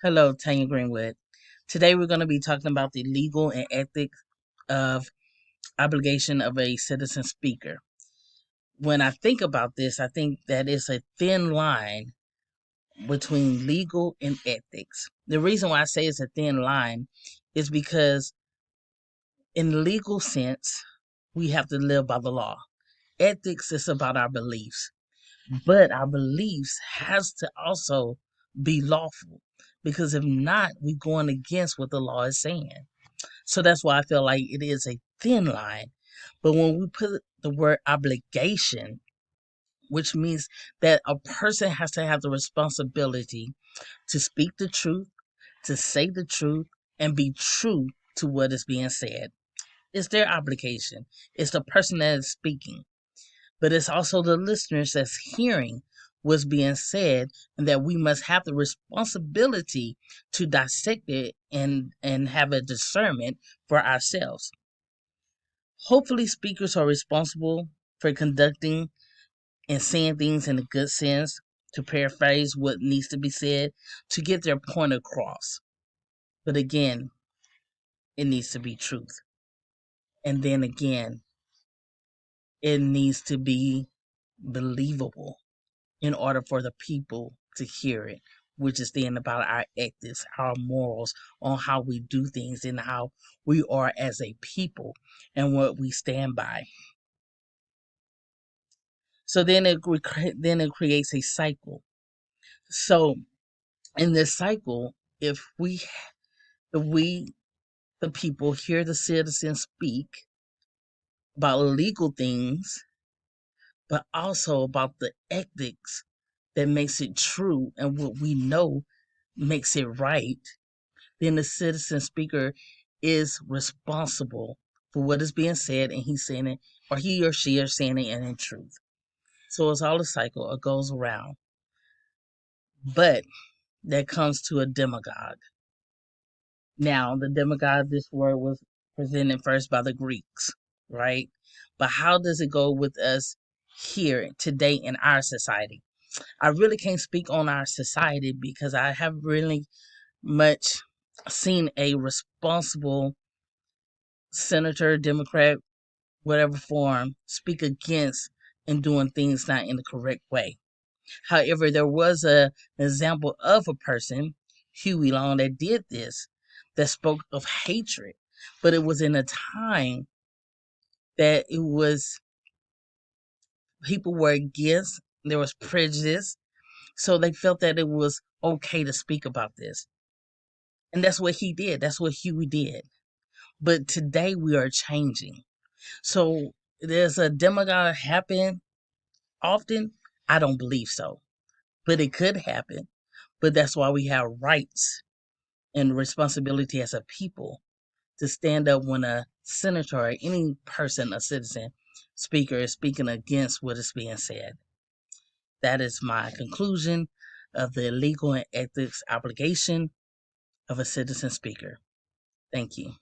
Hello, Tanya Greenwood. Today we're going to be talking about the legal and ethics of obligation of a citizen speaker. When I think about this, I think that it's a thin line between legal and ethics. The reason why I say it's a thin line is because in legal sense, we have to live by the law. Ethics is about our beliefs, but our beliefs has to also be lawful because if not, we're going against what the law is saying. So that's why I feel like it is a thin line. But when we put the word obligation, which means that a person has to have the responsibility to speak the truth, to say the truth, and be true to what is being said. It's their obligation. It's the person that is speaking, but it's also the listeners that's hearing what's being said, and that we must have the responsibility to dissect it and have a discernment for ourselves. Hopefully, speakers are responsible for conducting and saying things in a good sense, to paraphrase what needs to be said, to get their point across. But again, it needs to be truth. And then again, it needs to be believable in order for the people to hear it, which is then about our ethics, our morals on how we do things and how we are as a people and what we stand by. So then it creates a cycle. So in this cycle, if we the people hear the citizens speak about legal things, but also about the ethics that makes it true and what we know makes it right, then the citizen speaker is responsible for what is being said, and he's saying it, or he or she are saying it in truth. So it's all a cycle, it goes around. But that comes to a demagogue. Now, the demagogue, this word was presented first by the Greeks, right? But how does it go with us here today in our society? I really can't speak on our society because I have really much seen a responsible senator, Democrat, whatever form, speak against and doing things not in the correct way. However, there was an example of a person, Huey Long, that did this, that spoke of hatred, but it was in a time that it was people were against, there was prejudice, so they felt that it was okay to speak about this. And that's what he did. That's what Huey did. But today we are changing. So there's a demagogue happen often. I don't believe so. But it could happen. But that's why we have rights and responsibility as a people to stand up when a senator or any person, a citizen, speaker is speaking against what is being said. That is my conclusion of the legal and ethics obligation of a citizen speaker. Thank you.